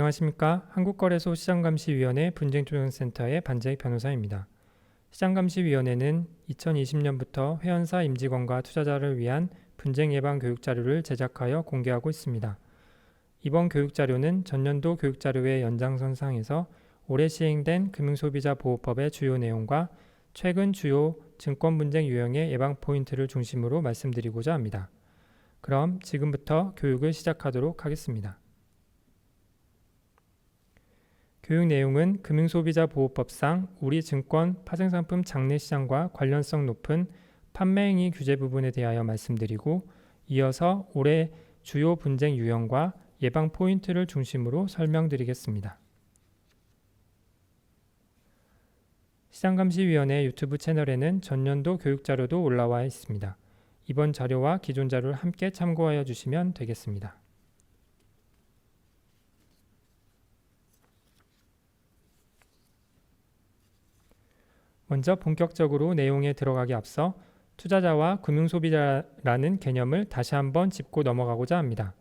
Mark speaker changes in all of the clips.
Speaker 1: 안녕하십니까. 한국거래소 시장감시위원회 분쟁조정센터의 반재익 변호사입니다. 시장감시위원회는 2020년부터 회원사 임직원과 투자자를 위한 분쟁 예방 교육자료를 제작하여 공개하고 있습니다. 이번 교육자료는 전년도 교육자료의 연장선상에서 올해 시행된 금융소비자보호법의 주요 내용과 최근 주요 증권분쟁 유형의 예방 포인트를 중심으로 말씀드리고자 합니다. 그럼 지금부터 교육을 시작하도록 하겠습니다. 교육 내용은 금융소비자보호법상 우리 증권 파생상품 장내시장과 관련성 높은 판매행위 규제 부분에 대하여 말씀드리고, 이어서 올해 주요 분쟁 유형과 예방 포인트를 중심으로 설명드리겠습니다. 시장감시위원회 유튜브 채널에는 전년도 교육자료도 올라와 있습니다. 이번 자료와 기존 자료를 함께 참고하여 주시면 되겠습니다. 먼저 본격적으로 내용에 들어가기 앞서 투자자와 금융소비자라는 개념을 다시 한번 짚고 넘어가고자 합니다.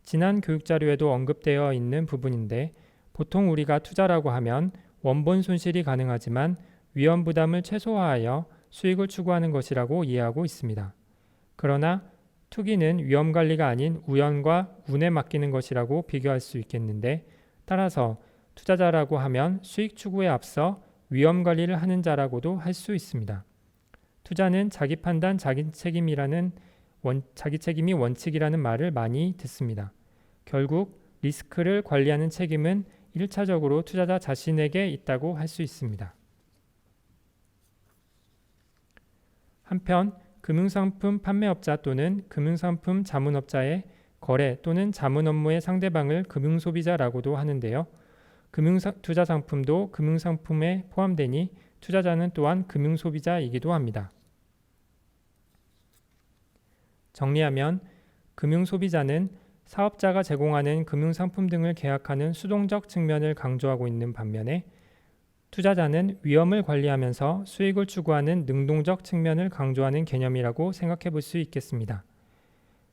Speaker 1: 지난 교육자료에도 언급되어 있는 부분인데, 보통 우리가 투자라고 하면 원본 손실이 가능하지만 위험 부담을 최소화하여 수익을 추구하는 것이라고 이해하고 있습니다. 그러나 투기는 위험 관리가 아닌 우연과 운에 맡기는 것이라고 비교할 수 있겠는데, 따라서 투자자라고 하면 수익 추구에 앞서 위험 관리를 하는 자라고도 할 수 있습니다. 투자는 자기 판단, 자기 책임이 원칙이라는 말을 많이 듣습니다. 결국 리스크를 관리하는 책임은 1차적으로 투자자 자신에게 있다고 할 수 있습니다. 한편 금융상품 판매업자 또는 금융상품 자문업자의 거래 또는 자문 업무의 상대방을 금융소비자라고도 하는데요. 투자상품도 금융상품에 포함되니 투자자는 또한 금융소비자이기도 합니다. 정리하면 금융소비자는 사업자가 제공하는 금융상품 등을 계약하는 수동적 측면을 강조하고 있는 반면에, 투자자는 위험을 관리하면서 수익을 추구하는 능동적 측면을 강조하는 개념이라고 생각해 볼 수 있겠습니다.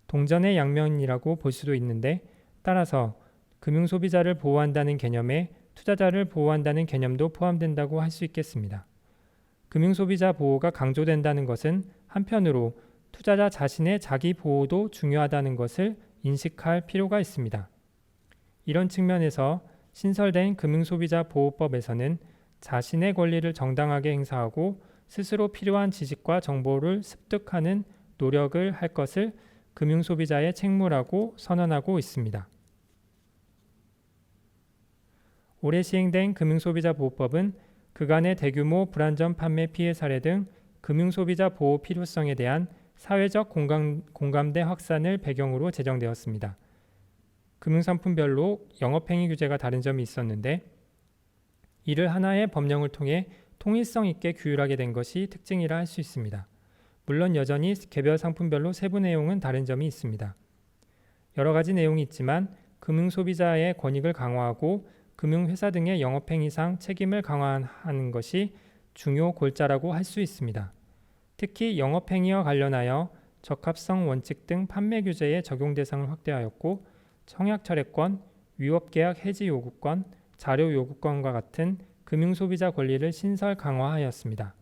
Speaker 1: 동전의 양면이라고 볼 수도 있는데, 따라서 금융소비자를 보호한다는 개념에 투자자를 보호한다는 개념도 포함된다고 할 수 있겠습니다. 금융소비자 보호가 강조된다는 것은 한편으로 투자자 자신의 자기 보호도 중요하다는 것을 인식할 필요가 있습니다. 이런 측면에서 신설된 금융소비자보호법에서는 자신의 권리를 정당하게 행사하고 스스로 필요한 지식과 정보를 습득하는 노력을 할 것을 금융소비자의 책무라고 선언하고 있습니다. 올해 시행된 금융소비자보호법은 그간의 대규모 불안전 판매 피해 사례 등 금융소비자 보호 필요성에 대한 사회적 공감대 확산을 배경으로 제정되었습니다. 금융상품별로 영업행위 규제가 다른 점이 있었는데, 이를 하나의 법령을 통해 통일성 있게 규율하게 된 것이 특징이라 할 수 있습니다. 물론 여전히 개별 상품별로 세부 내용은 다른 점이 있습니다. 여러 가지 내용이 있지만 금융소비자의 권익을 강화하고 금융회사 등의 영업행위상 책임을 강화하는 것이 중요 골자라고 할 수 있습니다. 특히 영업행위와 관련하여 적합성 원칙 등 판매 규제의 적용 대상을 확대하였고, 청약철회권, 위법계약 해지 요구권, 자료 요구권과 같은 금융소비자 권리를 신설 강화하였습니다.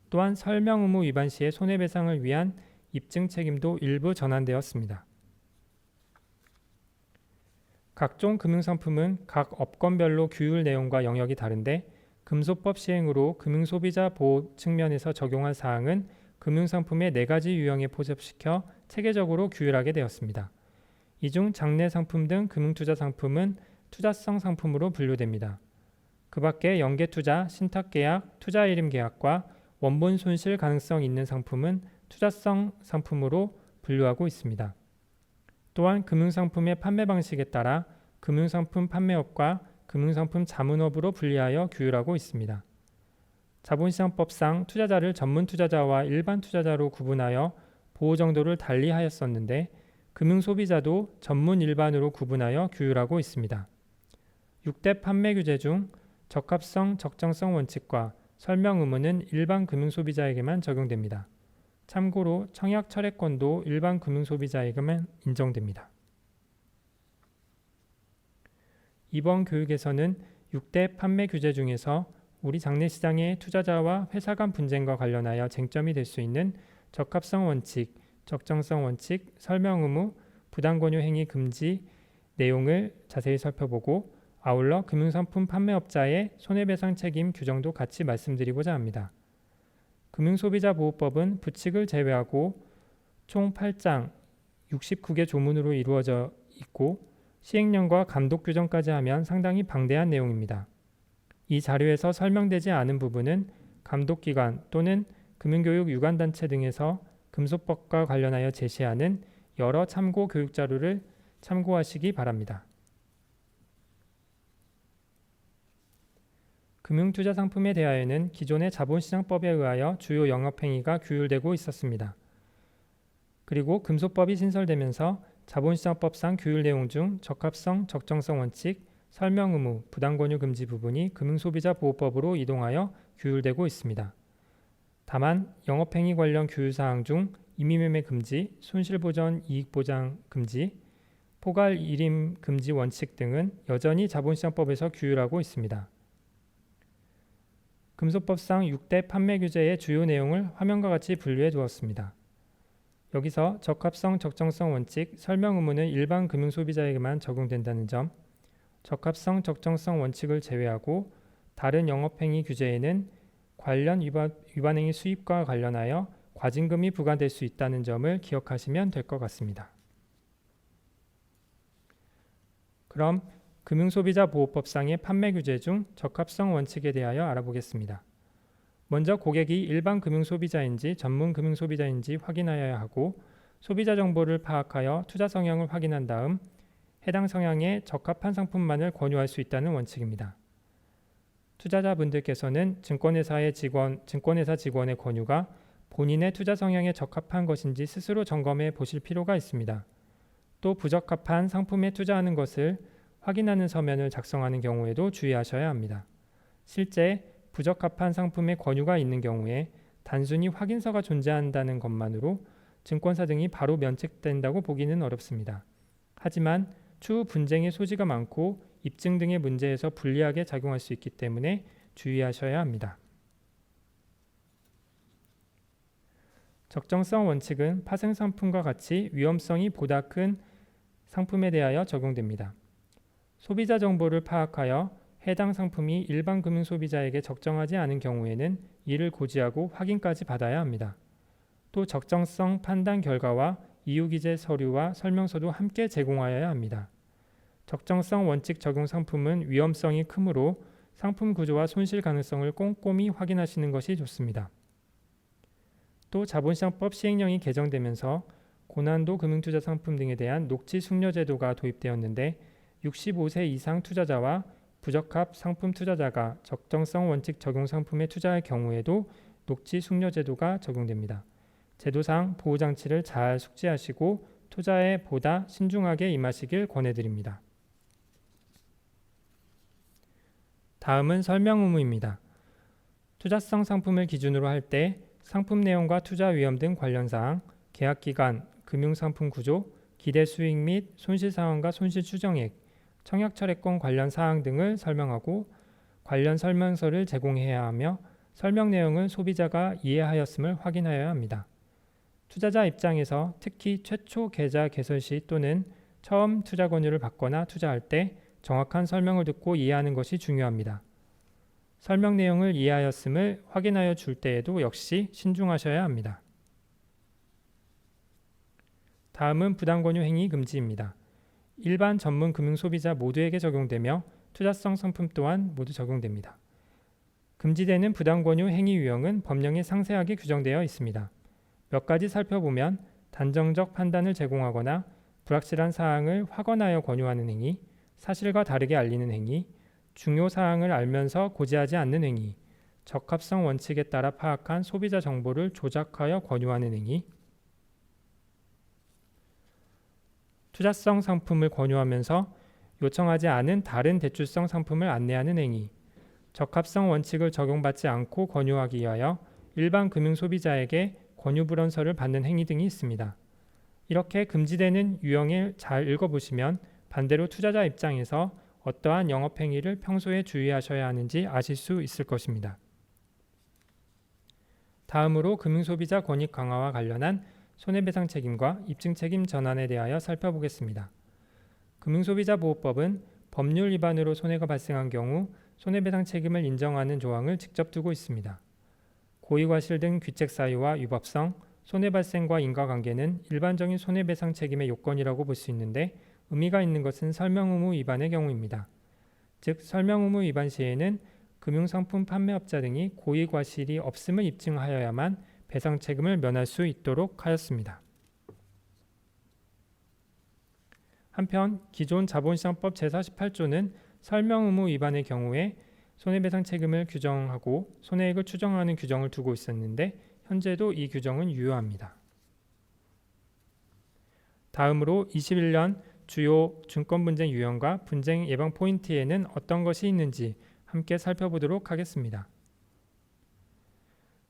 Speaker 1: 또한 설명 의무 위반 시의 손해배상을 위한 입증 책임도 일부 전환되었습니다. 각종 금융상품은 각 업권별로 규율 내용과 영역이 다른데, 금소법 시행으로 금융소비자 보호 측면에서 적용할 사항은 금융상품의 4가지 유형에 포섭시켜 체계적으로 규율하게 되었습니다. 이 중 장내상품 등 금융투자상품은 투자성 상품으로 분류됩니다. 그 밖에 연계투자, 신탁계약, 투자이름계약과 원본 손실 가능성 있는 상품은 투자성 상품으로 분류하고 있습니다. 또한 금융상품의 판매 방식에 따라 금융상품 판매업과 금융상품 자문업으로 분리하여 규율하고 있습니다. 자본시장법상 투자자를 전문 투자자와 일반 투자자로 구분하여 보호 정도를 달리 하였었는데, 금융소비자도 전문 일반으로 구분하여 규율하고 있습니다. 6대 판매 규제 중 적합성, 적정성 원칙과 설명 의무는 일반 금융소비자에게만 적용됩니다. 참고로 청약 철회권도 일반 금융소비자에게만 인정됩니다. 이번 교육에서는 6대 판매 규제 중에서 우리 장내시장의 투자자와 회사 간 분쟁과 관련하여 쟁점이 될 수 있는 적합성 원칙, 적정성 원칙, 설명 의무, 부당 권유 행위 금지 내용을 자세히 살펴보고 아울러 금융상품 판매업자의 손해배상 책임 규정도 같이 말씀드리고자 합니다. 금융소비자보호법은 부칙을 제외하고 총 8장 69개 조문으로 이루어져 있고 시행령과 감독 규정까지 하면 상당히 방대한 내용입니다. 이 자료에서 설명되지 않은 부분은 감독기관 또는 금융교육 유관단체 등에서 금소법과 관련하여 제시하는 여러 참고 교육 자료를 참고하시기 바랍니다. 금융투자상품에 대하여는 기존의 자본시장법에 의하여 주요 영업행위가 규율되고 있었습니다. 그리고 금소법이 신설되면서 자본시장법상 규율 내용 중 적합성, 적정성 원칙, 설명 의무, 부당권유 금지 부분이 금융소비자보호법으로 이동하여 규율되고 있습니다. 다만 영업행위 관련 규율사항 중 임의매매 금지, 손실보전 이익보장 금지, 포괄 일임 금지 원칙 등은 여전히 자본시장법에서 규율하고 있습니다. 금소법상 6대 판매 규제의 주요 내용을 화면과 같이 분류해 두었습니다. 여기서 적합성, 적정성 원칙, 설명 의무는 일반 금융소비자에게만 적용된다는 점, 적합성, 적정성 원칙을 제외하고 다른 영업행위 규제에는 관련 위반행위 수입과 관련하여 과징금이 부과될 수 있다는 점을 기억하시면 될 것 같습니다. 그럼 금융소비자보호법상의 판매 규제 중 적합성 원칙에 대하여 알아보겠습니다. 먼저 고객이 일반 금융소비자인지 전문 금융소비자인지 확인하여야 하고 소비자 정보를 파악하여 투자 성향을 확인한 다음 해당 성향에 적합한 상품만을 권유할 수 있다는 원칙입니다. 투자자분들께서는 증권회사 직원의 권유가 본인의 투자 성향에 적합한 것인지 스스로 점검해 보실 필요가 있습니다. 또 부적합한 상품에 투자하는 것을 확인하는 서면을 작성하는 경우에도 주의하셔야 합니다. 실제 부적합한 상품의 권유가 있는 경우에 단순히 확인서가 존재한다는 것만으로 증권사 등이 바로 면책된다고 보기는 어렵습니다. 하지만 추후 분쟁의 소지가 많고 입증 등의 문제에서 불리하게 작용할 수 있기 때문에 주의하셔야 합니다. 적정성 원칙은 파생상품과 같이 위험성이 보다 큰 상품에 대하여 적용됩니다. 소비자 정보를 파악하여 해당 상품이 일반 금융소비자에게 적정하지 않은 경우에는 이를 고지하고 확인까지 받아야 합니다. 또 적정성 판단 결과와 이유기재 서류와 설명서도 함께 제공하여야 합니다. 적정성 원칙 적용 상품은 위험성이 크므로 상품 구조와 손실 가능성을 꼼꼼히 확인하시는 것이 좋습니다. 또 자본시장법 시행령이 개정되면서 고난도 금융투자 상품 등에 대한 녹지 숙려 제도가 도입되었는데 65세 이상 투자자와 부적합 상품 투자자가 적정성 원칙 적용 상품에 투자할 경우에도 녹지 숙려 제도가 적용됩니다. 제도상 보호장치를 잘 숙지하시고 투자에 보다 신중하게 임하시길 권해드립니다. 다음은 설명 의무입니다. 투자성 상품을 기준으로 할 때 상품 내용과 투자 위험 등 관련 사항, 계약 기간, 금융상품 구조, 기대 수익 및 손실 상황과 손실 추정액, 청약 철회권 관련 사항 등을 설명하고 관련 설명서를 제공해야 하며 설명 내용을 소비자가 이해하였음을 확인하여야 합니다. 투자자 입장에서 특히 최초 계좌 개설 시 또는 처음 투자 권유를 받거나 투자할 때 정확한 설명을 듣고 이해하는 것이 중요합니다. 설명 내용을 이해하였음을 확인하여 줄 때에도 역시 신중하셔야 합니다. 다음은 부당권유 행위 금지입니다. 일반 전문 금융소비자 모두에게 적용되며 투자성 상품 또한 모두 적용됩니다. 금지되는 부당권유 행위 유형은 법령에 상세하게 규정되어 있습니다. 몇 가지 살펴보면 단정적 판단을 제공하거나 불확실한 사항을 확언하여 권유하는 행위, 사실과 다르게 알리는 행위, 중요 사항을 알면서 고지하지 않는 행위, 적합성 원칙에 따라 파악한 소비자 정보를 조작하여 권유하는 행위, 투자성 상품을 권유하면서 요청하지 않은 다른 대출성 상품을 안내하는 행위, 적합성 원칙을 적용받지 않고 권유하기 위하여 일반 금융소비자에게 권유불원서를 받는 행위 등이 있습니다. 이렇게 금지되는 유형을 잘 읽어보시면 반대로 투자자 입장에서 어떠한 영업행위를 평소에 주의하셔야 하는지 아실 수 있을 것입니다. 다음으로 금융소비자 권익 강화와 관련한 손해배상 책임과 입증 책임 전환에 대하여 살펴보겠습니다. 금융소비자보호법은 법률 위반으로 손해가 발생한 경우 손해배상 책임을 인정하는 조항을 직접 두고 있습니다. 고의과실 등 귀책 사유와 위법성, 손해 발생과 인과관계는 일반적인 손해배상 책임의 요건이라고 볼 수 있는데 의미가 있는 것은 설명 의무 위반의 경우입니다. 즉 설명 의무 위반 시에는 금융상품 판매업자 등이 고의과실이 없음을 입증하여야만 배상 책임을 면할 수 있도록 하였습니다. 한편 기존 자본시장법 제48조는 설명 의무 위반의 경우에 손해배상 책임을 규정하고 손해액을 추정하는 규정을 두고 있었는데 현재도 이 규정은 유효합니다. 다음으로 21년 주요 증권분쟁 유형과 분쟁 예방 포인트에는 어떤 것이 있는지 함께 살펴보도록 하겠습니다.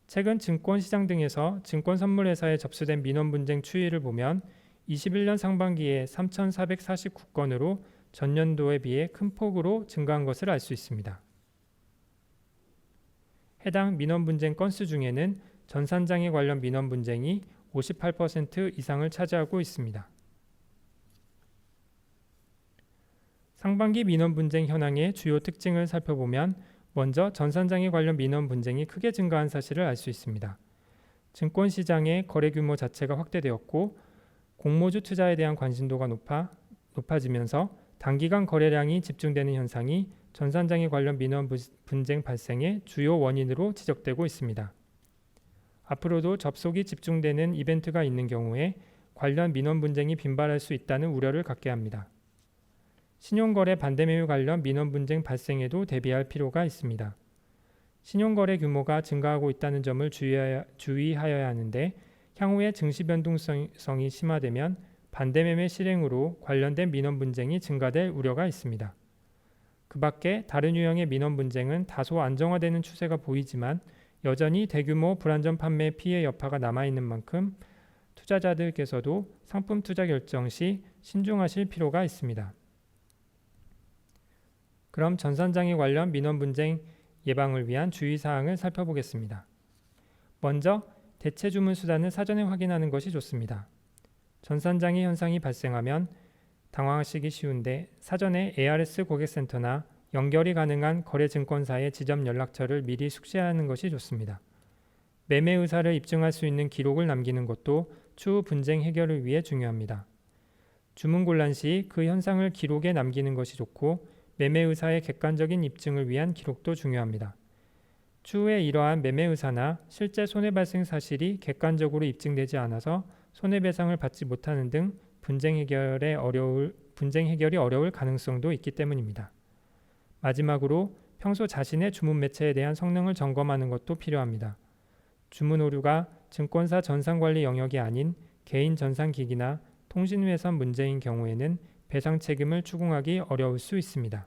Speaker 1: 최근 증권시장 등에서 증권선물회사에 접수된 민원분쟁 추이를 보면 21년 상반기에 3,449건으로 전년도에 비해 큰 폭으로 증가한 것을 알 수 있습니다. 해당 민원분쟁 건수 중에는 전산장애 관련 민원분쟁이 58% 이상을 차지하고 있습니다. 상반기 민원분쟁 현황의 주요 특징을 살펴보면 먼저 전산장애 관련 민원분쟁이 크게 증가한 사실을 알 수 있습니다. 증권시장의 거래 규모 자체가 확대되었고 공모주 투자에 대한 관심도가 높아지면서 단기간 거래량이 집중되는 현상이 전산장애 관련 민원 분쟁 발생의 주요 원인으로 지적되고 있습니다. 앞으로도 접속이 집중되는 이벤트가 있는 경우에 관련 민원 분쟁이 빈발할 수 있다는 우려를 갖게 합니다. 신용거래 반대매매 관련 민원 분쟁 발생에도 대비할 필요가 있습니다. 신용거래 규모가 증가하고 있다는 점을 주의하여야 하는데 향후에 증시 변동성이 심화되면 반대매매 실행으로 관련된 민원 분쟁이 증가될 우려가 있습니다. 그 밖에 다른 유형의 민원 분쟁은 다소 안정화되는 추세가 보이지만 여전히 대규모 불안전 판매 피해 여파가 남아있는 만큼 투자자들께서도 상품 투자 결정 시 신중하실 필요가 있습니다. 그럼 전산장애 관련 민원 분쟁 예방을 위한 주의사항을 살펴보겠습니다. 먼저 대체 주문 수단을 사전에 확인하는 것이 좋습니다. 전산장애 현상이 발생하면 당황하시기 쉬운데 사전에 ARS 고객센터나 연결이 가능한 거래증권사의 지점 연락처를 미리 숙지하는 것이 좋습니다. 매매 의사를 입증할 수 있는 기록을 남기는 것도 추후 분쟁 해결을 위해 중요합니다. 주문 곤란 시 그 현상을 기록에 남기는 것이 좋고 매매 의사의 객관적인 입증을 위한 기록도 중요합니다. 추후에 이러한 매매 의사나 실제 손해 발생 사실이 객관적으로 입증되지 않아서 손해배상을 받지 못하는 등 분쟁 해결이 어려울 가능성도 있기 때문입니다. 마지막으로 평소 자신의 주문 매체에 대한 성능을 점검하는 것도 필요합니다. 주문 오류가 증권사 전산관리 영역이 아닌 개인 전산기기나 통신회선 문제인 경우에는 배상 책임을 추궁하기 어려울 수 있습니다.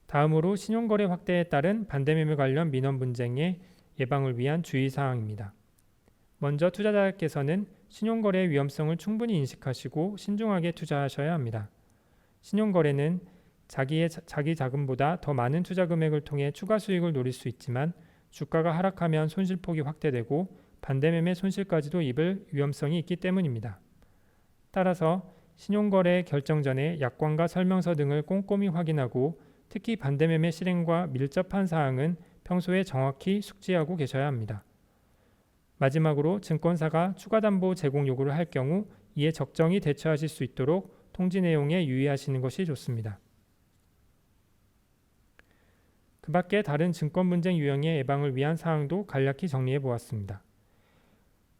Speaker 1: 다음으로 신용거래 확대에 따른 반대매매 관련 민원 분쟁의 예방을 위한 주의사항입니다. 먼저 투자자께서는 신용거래의 위험성을 충분히 인식하시고 신중하게 투자하셔야 합니다. 신용거래는 자기 자금보다 더 많은 투자 금액을 통해 추가 수익을 노릴 수 있지만 주가가 하락하면 손실폭이 확대되고 반대매매 손실까지도 입을 위험성이 있기 때문입니다. 따라서 신용거래 결정 전에 약관과 설명서 등을 꼼꼼히 확인하고 특히 반대매매 실행과 밀접한 사항은 평소에 정확히 숙지하고 계셔야 합니다. 마지막으로 증권사가 추가 담보 제공 요구를 할 경우 이에 적정히 대처하실 수 있도록 통지 내용에 유의하시는 것이 좋습니다. 그 밖에 다른 증권 분쟁 유형의 예방을 위한 사항도 간략히 정리해 보았습니다.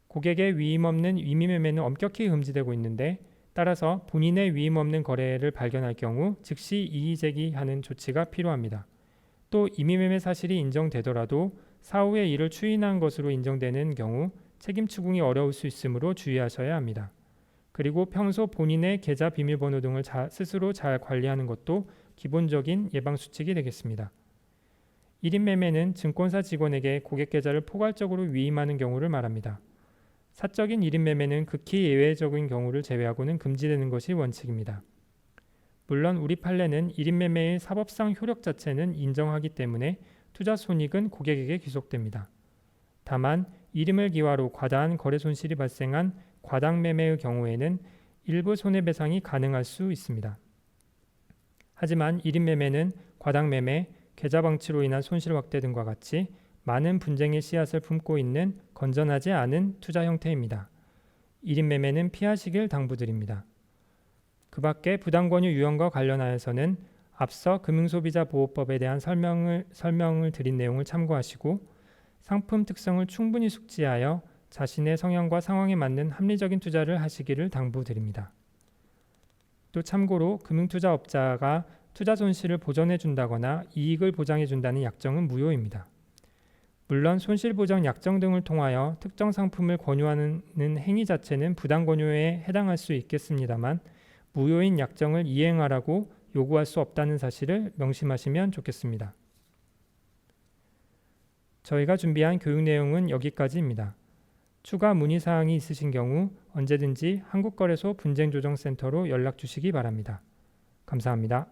Speaker 1: 고객의 위임 없는 임의매매는 엄격히 금지되고 있는데 따라서 본인의 위임 없는 거래를 발견할 경우 즉시 이의 제기하는 조치가 필요합니다. 또 임의매매 사실이 인정되더라도 사후에 이를 추인한 것으로 인정되는 경우 책임 추궁이 어려울 수 있으므로 주의하셔야 합니다. 그리고 평소 본인의 계좌 비밀번호 등을 스스로 잘 관리하는 것도 기본적인 예방 수칙이 되겠습니다. 1인 매매는 증권사 직원에게 고객 계좌를 포괄적으로 위임하는 경우를 말합니다. 사적인 1인 매매는 극히 예외적인 경우를 제외하고는 금지되는 것이 원칙입니다. 물론 우리 판례는 1인 매매의 사법상 효력 자체는 인정하기 때문에 투자 손익은 고객에게 귀속됩니다. 다만 이름을 기화로 과다한 거래 손실이 발생한 과당 매매의 경우에는 일부 손해배상이 가능할 수 있습니다. 하지만 1인 매매는 과당 매매, 계좌 방치로 인한 손실 확대 등과 같이 많은 분쟁의 씨앗을 품고 있는 건전하지 않은 투자 형태입니다. 1인 매매는 피하시길 당부드립니다. 그 밖에 부당권유 유형과 관련하여서는 앞서 금융소비자보호법에 대한 설명을 드린 내용을 참고하시고 상품 특성을 충분히 숙지하여 자신의 성향과 상황에 맞는 합리적인 투자를 하시기를 당부드립니다. 또 참고로 금융투자업자가 투자 손실을 보전해 준다거나 이익을 보장해 준다는 약정은 무효입니다. 물론 손실보장 약정 등을 통하여 특정 상품을 권유하는 행위 자체는 부당권유에 해당할 수 있겠습니다만 무효인 약정을 이행하라고 요구할 수 없다는 사실을 명심하시면 좋겠습니다. 저희가 준비한 교육 내용은 여기까지입니다. 추가 문의사항이 있으신 경우 언제든지 한국거래소 분쟁조정센터로 연락 주시기 바랍니다. 감사합니다.